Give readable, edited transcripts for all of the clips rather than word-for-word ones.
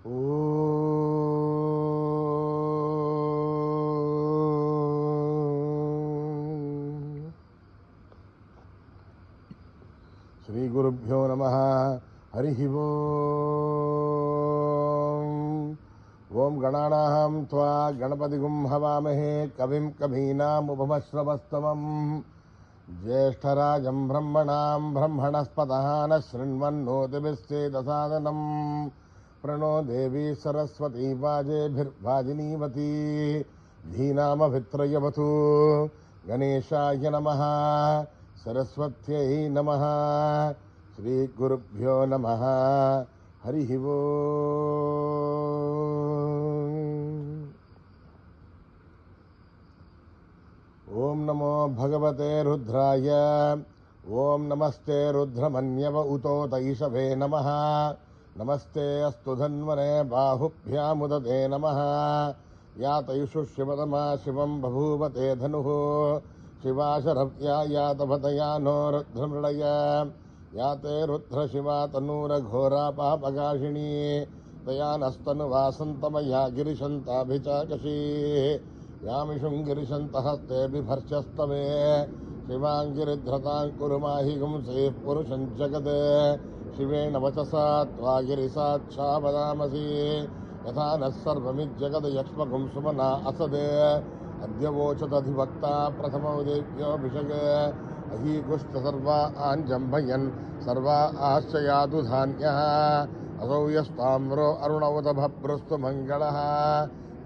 శ్రీ గురుభ్యో నమః. హరి ఓం. ఓం గణానాం త్వా గణపతిగుం హవామహే కవిం కవీనాముపమశ్రవస్తమం జ్యేష్ఠరాజం బ్రహ్మణాం బ్రహ్మణస్పతః న శృణ్వన్నోతిభిశ్చేదసాదనం ప్రణో దేవీ సరస్వతీ వాజేభిర్వాజినీవతీ ధీనామభిత్రయవతు. గణేశాయ నమః. సరస్వత్యై నమః. శ్రీ గురుభ్యో నమః. హరి ఓం నమో భగవతే రుద్రాయ. ఓం నమస్తే రుద్రమన్యవ ఉతోత ఈశవే నమః. నమస్తే అస్తు ధన్వనే బాహుభ్యాముదతే నమః. యాతయుషు శివతమా శివం బభూవతే ధనుః. శివాశరవ్యా యాతపతయా నో రుద్రమృళయ. యాతే రుద్రశివా తనూరఘోరా పాపగాషిణీ. తయా నస్తనువాసంతమయా గిరిశంతాభిచాకషీ. యామిషుం గిరిశంతహస్తే బిభర్షస్తమే. శివాంగిరిధ్రతాం కురు మాహి గుంసేః పురుషం జగత్. శివేణ వచసా త్వా గిరిసాక్షా వదామసి. యథా నః సర్వమిజ్జగద్ యక్ష్మగుం సుమనా అసద్. అద్యవోచదధివక్తా ప్రథమో దేవ్యోభిషగే. అహీకుష్ట సర్వా ఆంజంభయన్ సర్వా ఆశ్చయాతు ధాన్యః. అసౌ యస్తామ్రో అరుణౌత భభ్రస్తు మంగళః.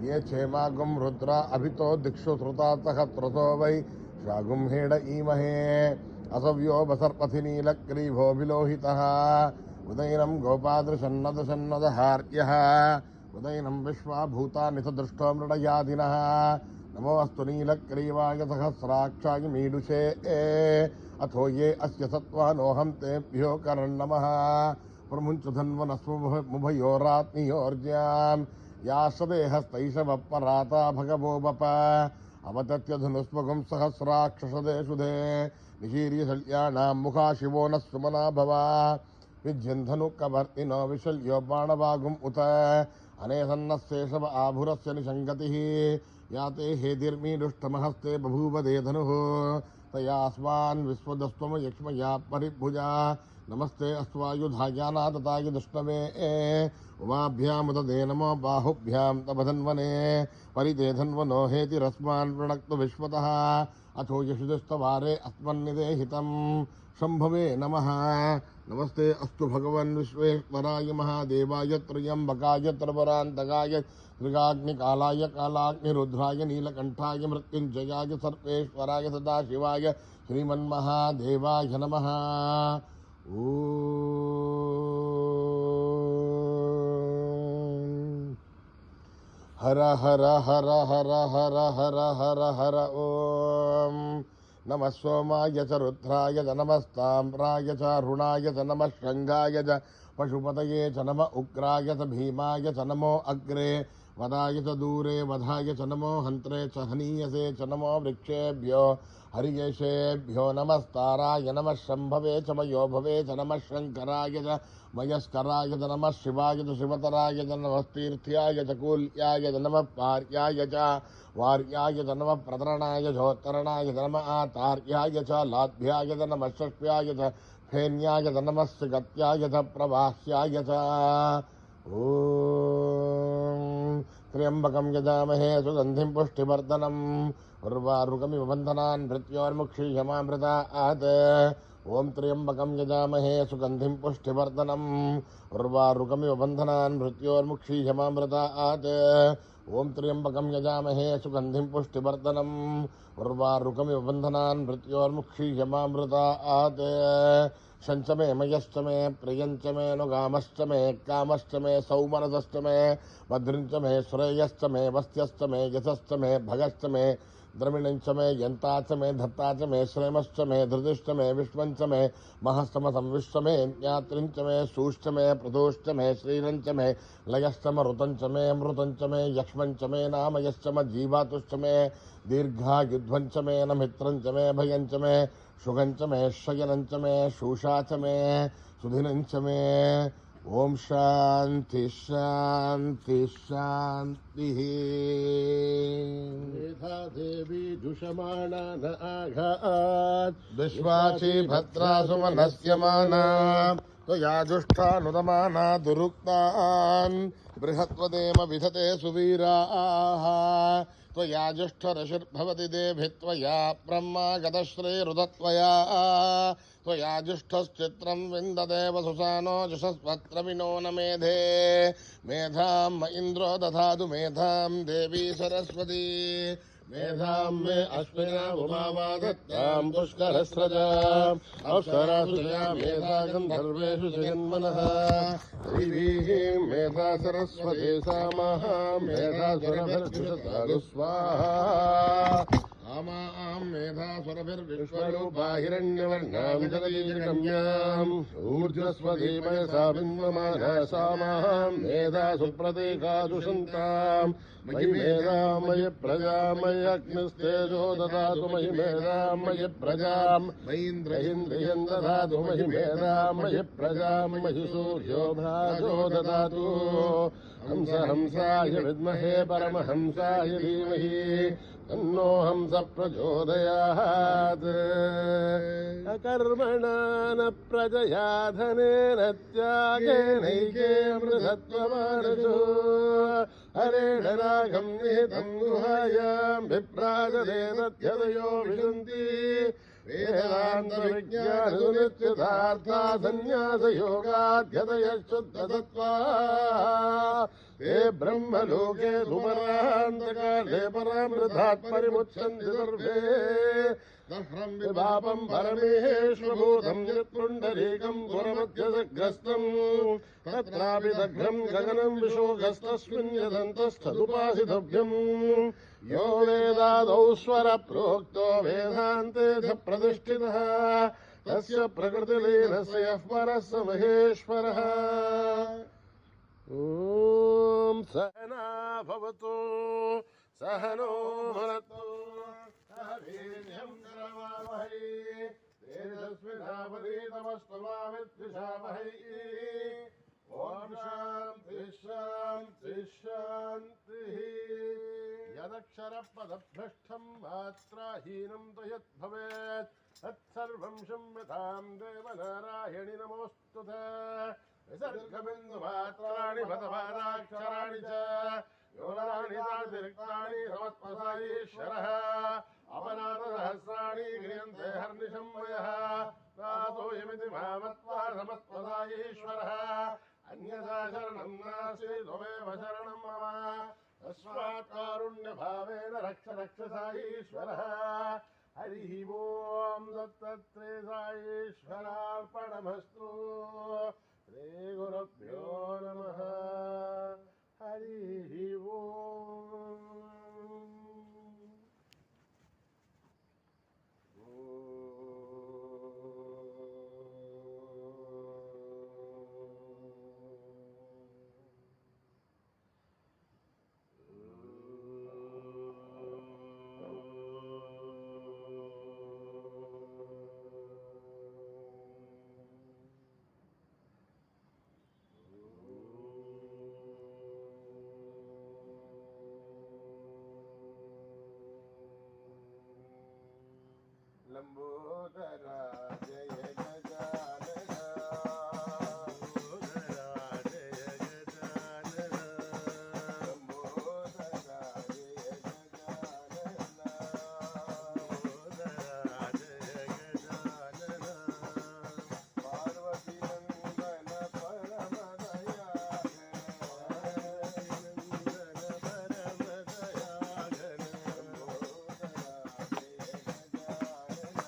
ये क्षेमागुं रुद्रा अभितो दिक्षु श्रुतातः त्रतो वै शागुं हेड ईमहे. असव्यो बसर्पथि नीलग्रीभो विलोहितः. उदयनं गोपादृशन्नदशन्नदहार्यः. उदयनं विश्वाभूतानि स दृष्टो मृडयादिनः. नमोऽस्तु नीलग्रीवाय सहस्राक्षाय मीडुषे. अथो ये अस्य सत्त्वानोऽहं तेभ्यो करन्नमः. प्रमुञ्चधन्वनस्मुभयोरात्मीयोर्ज्याम् या सदेहस्तैषवपराता भगवो बप. अवतत्यधनुष्मगुं सहस्राक्षसदे सुधे. निशीर्यशल्याणां मुखा शिवो नः सुमना भवा. विज्यन्धनुकवर्तिनो विशल्यो बाणवागुम् उत. अनेसन्नस्येषव आभुरस्य निषङ्गतिः. याते हेतिर्मीडुष्टमहस्ते बभूव दे धनुः. तयास्मान् विश्वदस्त्वम यक्ष्मया परिभुजा. नमस्ते अस्वायुधायानादताय दुष्टवे. उमाभ्यामुदते नमो बाहुभ्यां तपधन्वने. परिते धन्वनो हेतिरस्मान् प्रणक्तु विश्वतः. अथो यशुदस्तवारे अस्मन्निदेहितं शम्भवे नमः. नमस्ते अस्तु भगवन् विश्वेश्वराय महादेवाय त्र्यम्बकाय त्रिपुरान्तकाय त्रिगाग्निकालाय कालाग्निरुद्राय नीलकण्ठाय मृत्युञ्जयाय सर्वेश्वराय सदाशिवाय श्रीमन्महादेवाय नमः. हर हर हर हर हर हर हर हर ओम. नमः सोमाय च रुद्राय च नमस्ताम्राय च अरुणाय च नमः शृंगाय च पशुपतये च नमः उग्राय च भीमाय च नमो अग्रे वदाय च दूरे वधाय च नमो हन्त्रे च हनीयसे च नमो वृक्षेभ्यो हरियेशेभ्यो नमस्ताराय नमः शम्भवे च मयो भवे च नमः शङ्कराय च मयस्कराय च नमः शिवाय च शिवतराय च नमस्तीर्थ्याय च कूल्याय च नमः पार्याय च वार्याय च नमः प्रतरणाय झोत्तरणाय च नमः आतार्याय च लाभ्याय च नमः षष्ठ्याय च फेन्याय च नमः सुगत्याय च प्रवाह्याय च. ओम. त्र्यंबकं यजामहे सुगंधिं पुष्टिवर्धनम्. उर्वारुकमिव बन्धनान् मृत्योर्मुक्षीयमामृतात्. ओम त्र्यंबकं यजामहे सुगंधिं पुष्टिवर्धनम्. उर्वारुकमिव बन्धनान् मृत्योर्मुक्षीयमामृतात्. ओम त्र्यंबकं यजामहे सुगंधिं पुष्टिवर्धनम्. उर्वारुकमिव बन्धनान् मृत्योर्मुक्षीयमामृतात्. शंच मे मयश्च मे प्रियंच मे नुगामश्च मे कामश्च मे सौमनसश्च मे भद्रंच मे श्रेयश्च मे वस्त्यश्च मे यशश्च मे भगश्च मे द्रविणंच मे यन्ताच मे धत्ताच मे श्रेमश्च मे धृतिश्च मे विश्वंच मे महस्तमसंविश्च मे ज्ञात्रिंच मे सूश्च मे प्रदोश्च मे श्रीरंच मे लयश्च मरुतंच मे मृतंच मे यक्ष्मंच मे नामयश्च मे जीवातुश्च मे दीर्घायुध्वंच मे नमित्रंच मे भयंच मे शुगंच मे शयनंच मे शूषा च मे सुधिनंच मे. ఓం శాంతి శాంతి శాంతి. దేవి దుషమాణ ఆఘాత్ విశ్వాచి భద్రాసు మనస్యమానా త్వయా దుష్టానుదమానా దురుక్తాన్ బృహత్వదేమ విధతే సువీరాః త్వయా జ్యేష్ఠరశిర్భవతి దేభిత్వయా బ్రహ్మాగతశ్రీరుదత్వయా త్వయా జ్యేష్ఠశ్చిత్రం విందదేవ సుసానో జుషస్వత్ర వినోన మేధే మేధాం ఇంద్రో దధాతు మేధాం దేవీ సరస్వతీ మేధాం మే అశ్వినా ఉమావాదత్తాం పుష్కరస్రజాం అప్సరాసుజా మేధా గంధర్వేషు జగన్మనః శ్రీవీం మేధా సరస్వతి సామః మేధా సురభిర్జుషతాగు స్వాహా ఆమాం మేధా సురభిర్విశ్వరూపా హిరణ్యవర్ణాం జగదీర్గమ్యాం ఊర్ధ్వస్వధీమయసా బిన్వమానా సామాం మేధా సుప్రతీకాదుషంతాం మయి మేధామయి ప్రజామయి అగ్నిస్తేజో దదాతు మయి మేధామయి ప్రజాం మహీంద్రియం దదాతు మయి మేధామయి ప్రజాం మహి సూర్యో భ్రాజో దదాతు హంస హంసాయ విద్మహే పరమహంసాయ ధీమహి తన్నో హంస ప్రచోదయాత్. అకర్మణా న ప్రజయా ధనేన త్యాగేనైకే మృధత్వమానజో హరేణ రాగం నిహితం గుహాయాం విప్రాజతే తథ్యదయో విశంతి వేదాంత విజ్ఞాన సునిశ్చితార్థా సన్యాస యోగాధ్యతయ శుద్ధసత్వా ते ब्रह्मलोके सुपरान्तकाले परामृतात् परिमुच्यन्ति सर्वे तह्रं विभापं परमेश्वभूतं यत्पुण्डरीकं पुरमध्यसग्रस्तम् तत्रापि दग्धं गगनं विशोकस्तस्मिन् यदन्तस्तदुपासितव्यम् यो वेदादौ स्वरप्रोक्तो वेदान्ते च प्रतिष्ठितः तस्य प्रकृतिलीनस्य यः परः स महेश्वरः. ఓం సహనా భవతు సహనో భునక్తు సహ వీర్యం కరవావహై తేజస్వినావధీతమస్తు మా విద్విషావహై. ఓం శాంతి శాంతి శాంతి. యదక్షర పదభ్రష్టం మాత్రాహీనం తయద్భవేత్ తత్సర్వం సంయతాం దేవనారాయణి నమోస్తుతే. విసర్గబిందు మాత్రాణి పదపాదాక్షరాణి చ యోనాని తాతిరిక్తాని సమత్పసాయీశ్వరః అపరాధ సహస్రాణి క్రియంతే హర్నిశం మయః నాతోయమితి మామత్వా సమత్పసాయీశ్వరః అన్యథా శరణం నాస్తి త్వమేవ శరణం మమ తస్మాత్ కారుణ్య భావేన రక్ష రక్ష సాయీశ్వరః. హరి ఓం దత్తాత్రే సాయీశ్వరార్పణమస్తు. శ్రీ గురుభ్యో నమః. హరి ఓం. లంబోదరా జయ గజానన లంబోదరా జయ గజానన లంబోదరా జయ గజానన లంబోదరా జయ గజానన పార్వతీ నందన పరమదయాఘన లంబోదరా జయ గజానన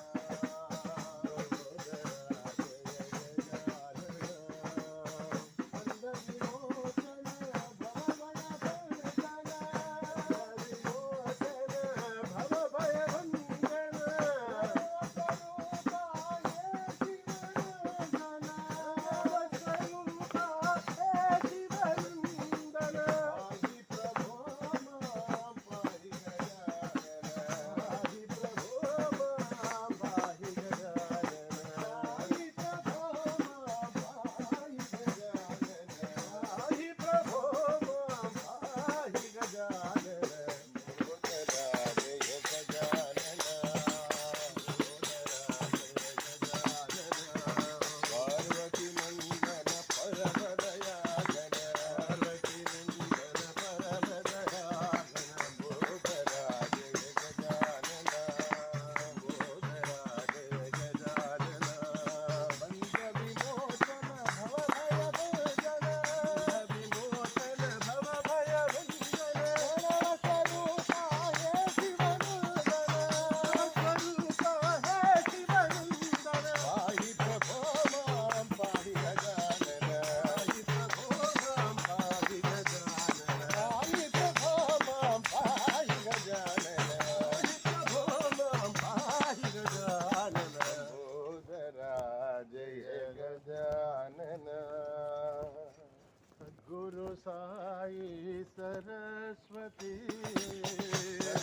సద్గురు సాయి సరస్వతి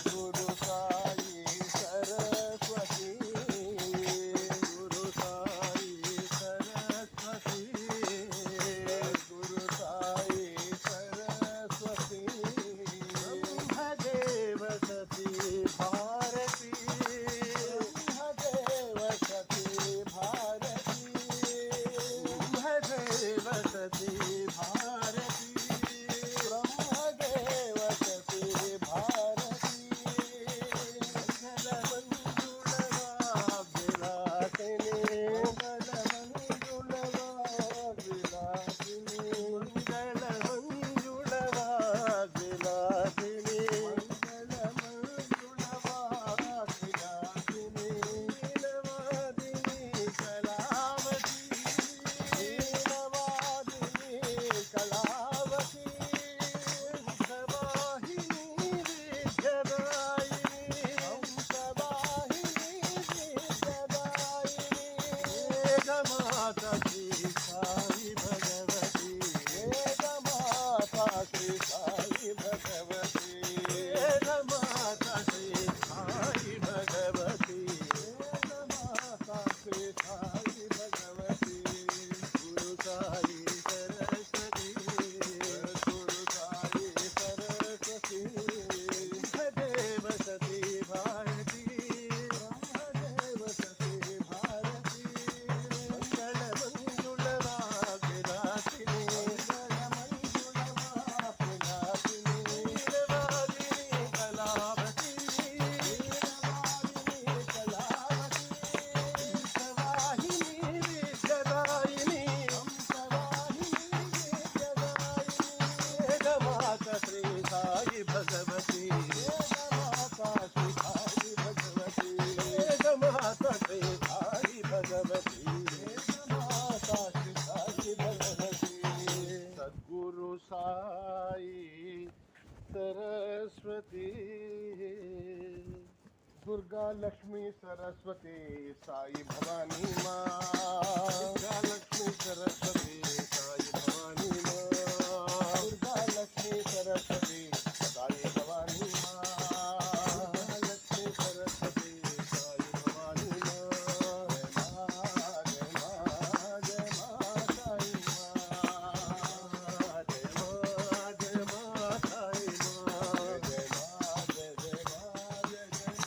గురు సాయి సరస్వతి గురు సాయి సరస్వతి గురు సాయి సరస్వతి బ్రహ్మదేవ సతీ భారతి బ్రహ్మదేవ సతీ భారతి బ్రహ్మదేవ సతీ భారతి బ్రహ్మదేవ సతీ భారతి మంగళమంజుళవాగ్విలాసిని మంగళమంజుళవాగ్విలాసిని మంగళమంజుళవాగ్విలాసిని మంగళమంజుళవాగ్విలాసిని నీలవాదిని కళావతి నీలవాదిని కళావతి హంసవాహిని విద్యదాయిని హంసవాహిని విద్యదాయిని వేదమాత శ్రీ సాయి భగవతి వేదమాత శ్రీ సాయి భగవతి వేదమాత శ్రీ సాయి భగవతి వేదమాత శ్రీ సాయి భగవతి గురు సాయి సరస్వతి గురు సాయి సరస్వతి బ్రహ్మదేవ సతీ భారతి బ్రహ్మదేవ సతీ భారతి మంగళమంజుళవాగ్విలాసిని మంగళమంజుళవాగ్విలాసిని నీలవాదిని కళావతి నీలవాదిని కళావతి హంసవాహిని విద్యదాయిని హంసవాహిని విద్యదాయిని వేదమాత శ్రీ సాయి భగవతి వేదమాత శ్రీ సాయి భగవతి వేదమాత శ్రీ సాయి భగవతి వేదమాత శ్రీ సాయి భగవతి సద్గురు సాయి సరస్వతి దుర్గా లక్ష్మీ సరస్వతి సాయి భవానీ మా దుర్గా లక్ష్మీ సరస్వతి సాయి భవానీ మా దుర్గా లక్ష్మీ సరస్వతి సాయి భవానీ మా దుర్గా లక్ష్మీ సరస్వతి సాయి భవానీ మా జయ మా జయ మా సాయి మా జయ మా జయ మా సాయి మా జయ మా జయ జయ మా జయ జయ మా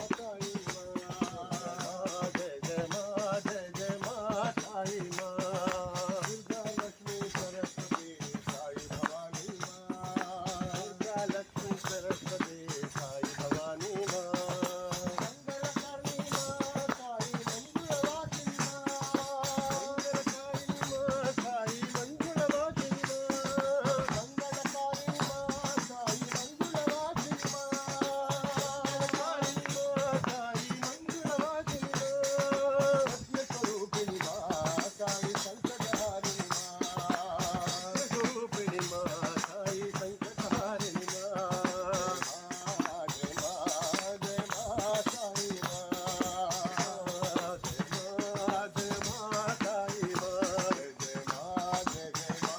సాయి మా జయ జయ మా జయ జయ మా సాయి మా దుర్గా లక్ష్మీ సరస్వతి సాయి భవానీ మా దుర్గా లక్ష్మీ సరస్వతి సాయి భవానీ మా మంగళకర్ణి మా సాయి మంజుళవాసిని మా మంగళకారిణి మా సాయి మంజుళవాసిని మా మంగళకారిణి మా సాయి మంజుళవాసిని మా మంగళకారిణి మా సాయి మంజుళవాసిని మా సత్యస్వరూపిణి మా సాయి సంకటహారిణి మా రూపిణి మా సాయి సంకటహారిణి మా జయ మా జయ మా సాయి మా జయ మా సాయి మా జయ మా జయ జయ మా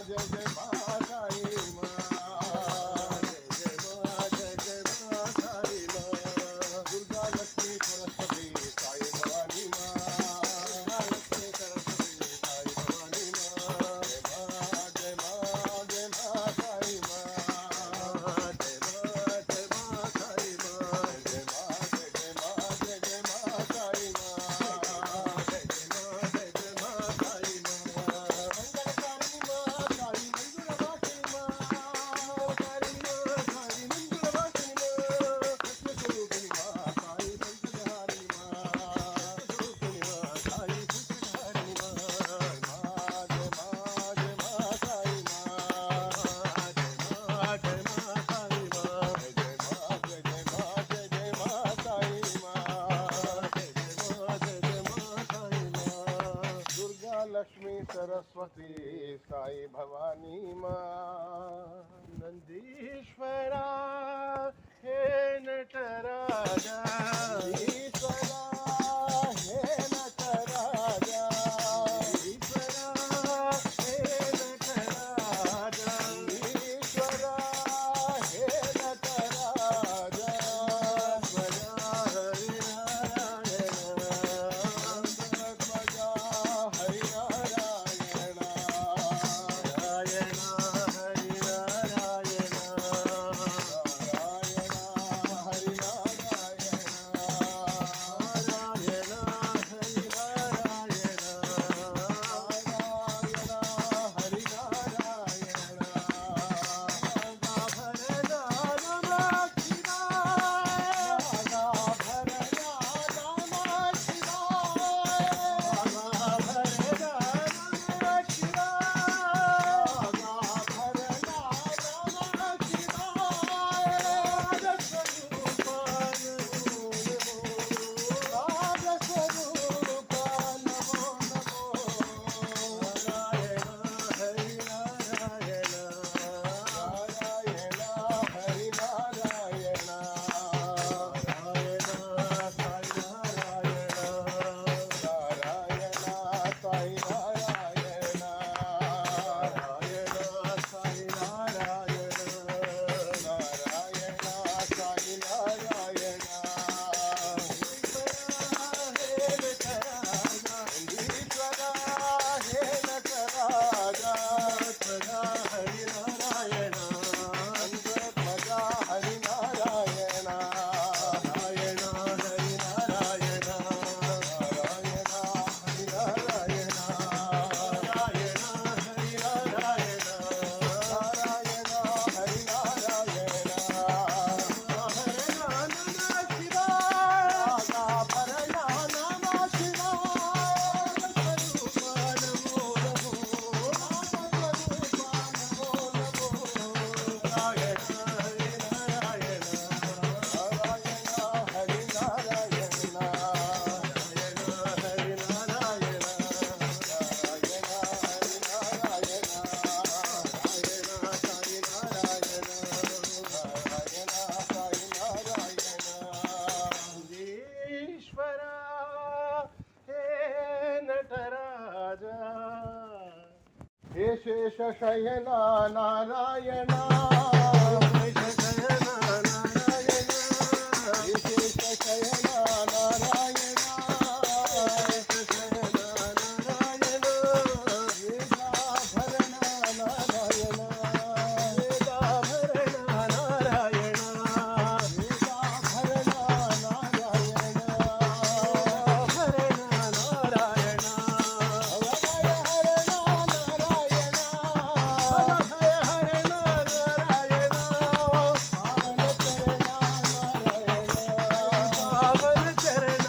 జయ జయ మా సాయి మా జయ మా జయ జయ మా సాయి మా దుర్గా లక్ష్మీ సరస్వతి సాయి భవానీ మా లక్ష్మీ సరస్వతి సాయి భవానీ మా జయ మా జయ మా సాయి మా జయ మా జయ మా సాయి మా జయ మా జయ జయ మా జయ జయ మా సాయి మా జయ మా జయ జయ మా సాయి మా మంగళకారిణి మా సాయి మంజుళవాసిని మా మంగళకారిణి మా సాయి మంజుళవాసిని మా సత్యస్వరూపిణి మా సాయి సంకటహారిణి మా రూపిణి మా సాయి సంకటహారిణి మా జయ మా జయ మా సాయి మా జయ మా జయ మా సాయి మా జయ మా జయ జయ మా జయ జయ మా సాయి మా జయ మా జయ జయ మా సాయి మా దుర్గా లక్ష్మీ సరస్వతి సాయి భవానీ మా నందీశ్వరా హే నటరాజా ఈశ్వరా హే నటరాజా ఈశ్వరా హే నటరాజా విశేష శయన నారాయణ విశేష శయన నారాయణ వేదాభరణ నారాయణ వేదాభరణ నారాయణ వేదాభరణ నారాయణ వేదాభరణ నారాయణ అవయ హరణ నారాయణ అవయ హరణ నారాయణ పావన చరణ నారాయణ పావన చరణ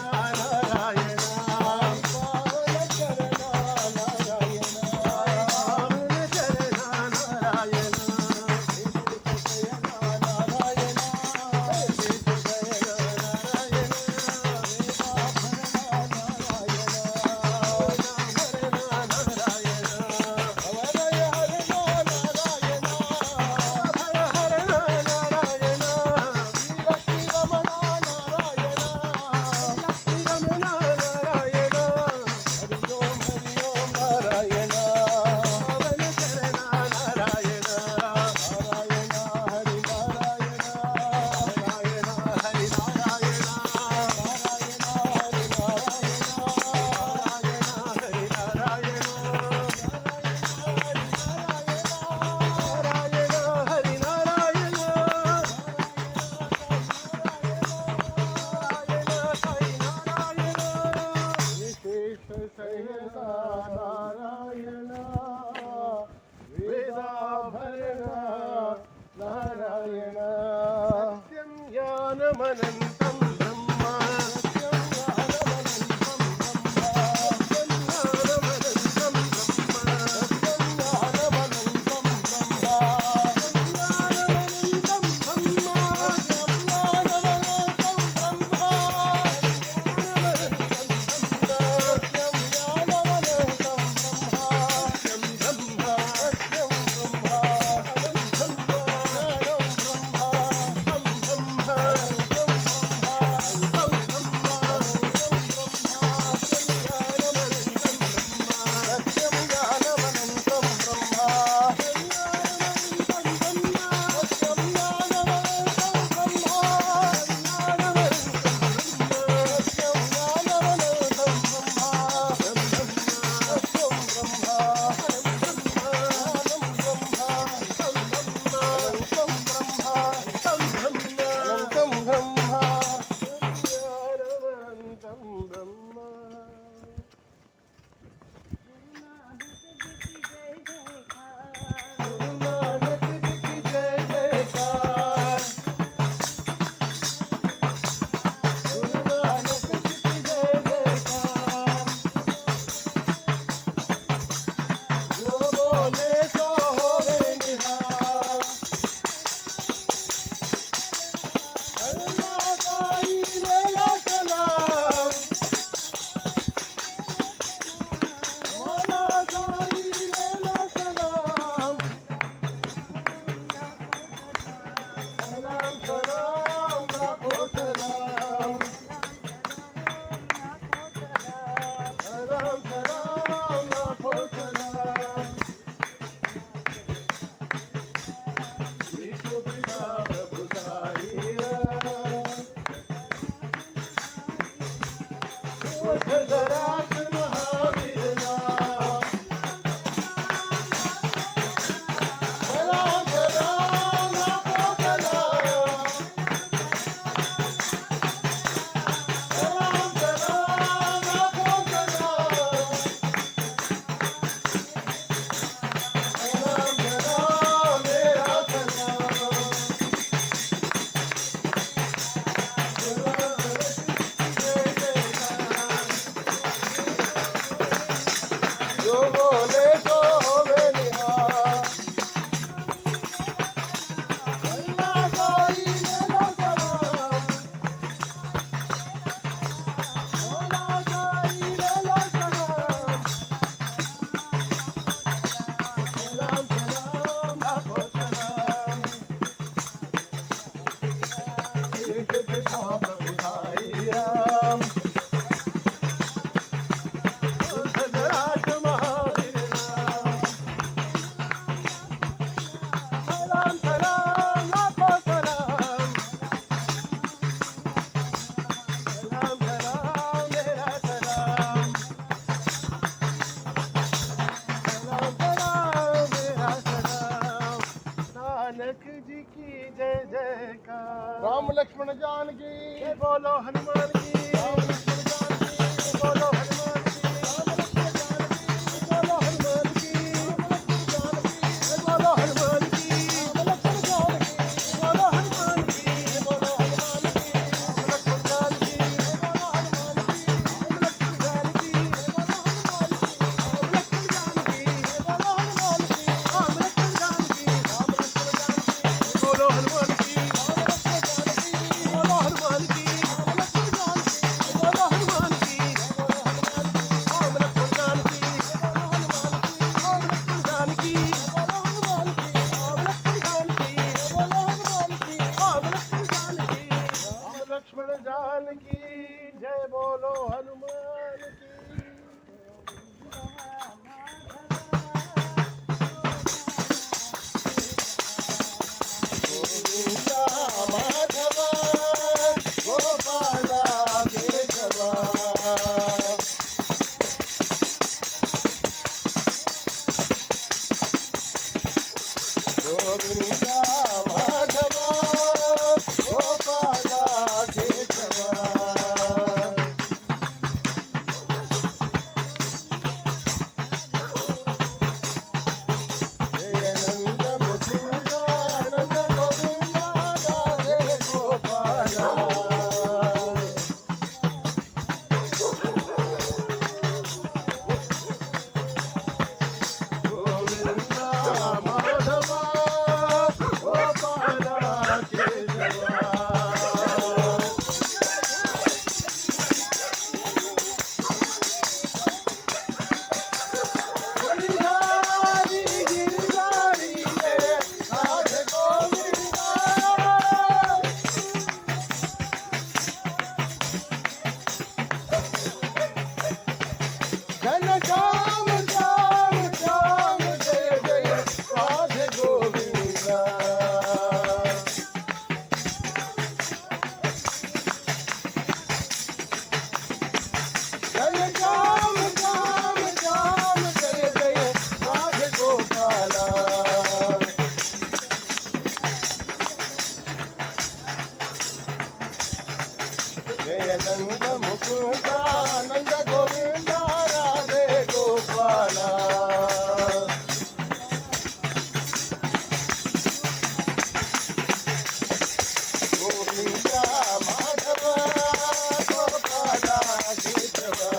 की जय जयकार। राम लक्ष्मण जान की जय बोलो हनुमान की। राम लक्ष्मण जान की जय बोलो हनुमान की। राम लक्ष्मण जान की जय बोलो हनुमान की। राम लक्ष्मण जान की जय बोलो हनुमान की। जय बोलो हनुमान की राम लक्ष्मण जान की। जय बोलो हनुमान की राम लक्ष्मण जान की। जय बोलो हनुमान की राम लक्ष्मण जान की। जय बोलो हनुमान की राम लक्ष्मण जान की। राम लक्ष्मण जान की जय बोलो हनुमान की। राम लक्ष्मण जान की जय बोलो हनुमान की। राम लक्ष्मण जान की जय बोलो हनुमान की। जय बोलो हनुमान की राम लक्ष्मण जान की। जय बोलो हनुमान की राम लक्ष्मण जान की। बोलो हनुमान की राम लक्ष्मण जान की। बोलो हनुमान की राम लक्ष्मण जान की। राम लक्ष्मण जान की। जय बोलो हनुमान की। गोविंदा माधव गोपाला केशवा गोविंदा माधव गोपाला केशवा जय नंद मुकुंद आनंद गोविंद राधे गोपाला गोविंदा माधव गोपाला केशवा गिरिधारी गिरिधारी जय राधे गोविंदा जन श्याम श्याम श्याम जय जय राधे गोविंदा जन श्याम श्याम श्याम जय जय राधे गोपाला जय नंद मुकुंद आनंद गोविंद राधे गोपाला गोविंदा माधव गोपाला केशवा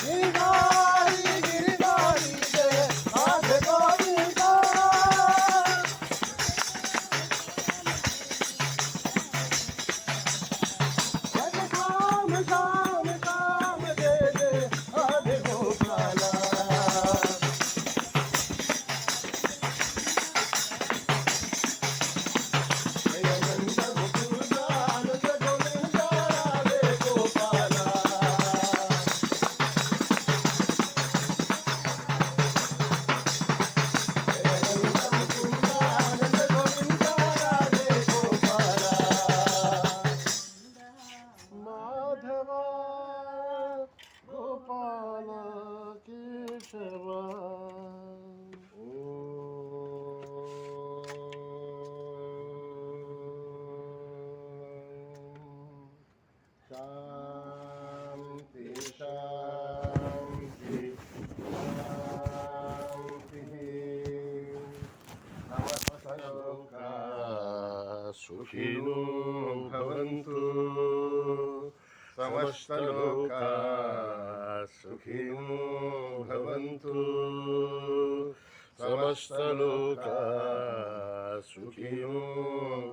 गिरिधारी गिरिधारी जय राधे गोविंदा जय श्याम श्याम श्याम जय जय राधे गोपाला जय नंद मुकुंद आनंद गोविंद राधे गोपाला माधवा गोपाल केशवा शांति शांति शांति लोका सुखिनो भवन्तु समस्तलोका सुखिनो भवन्तु समस्तलोका सुखिनो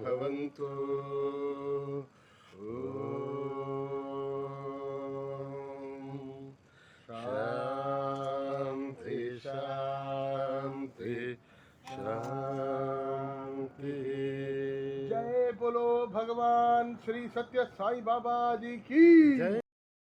भवन्तु शांति शांति शांति। जय बोलो भगवान श्री सत्य साई बाबा जी की जय।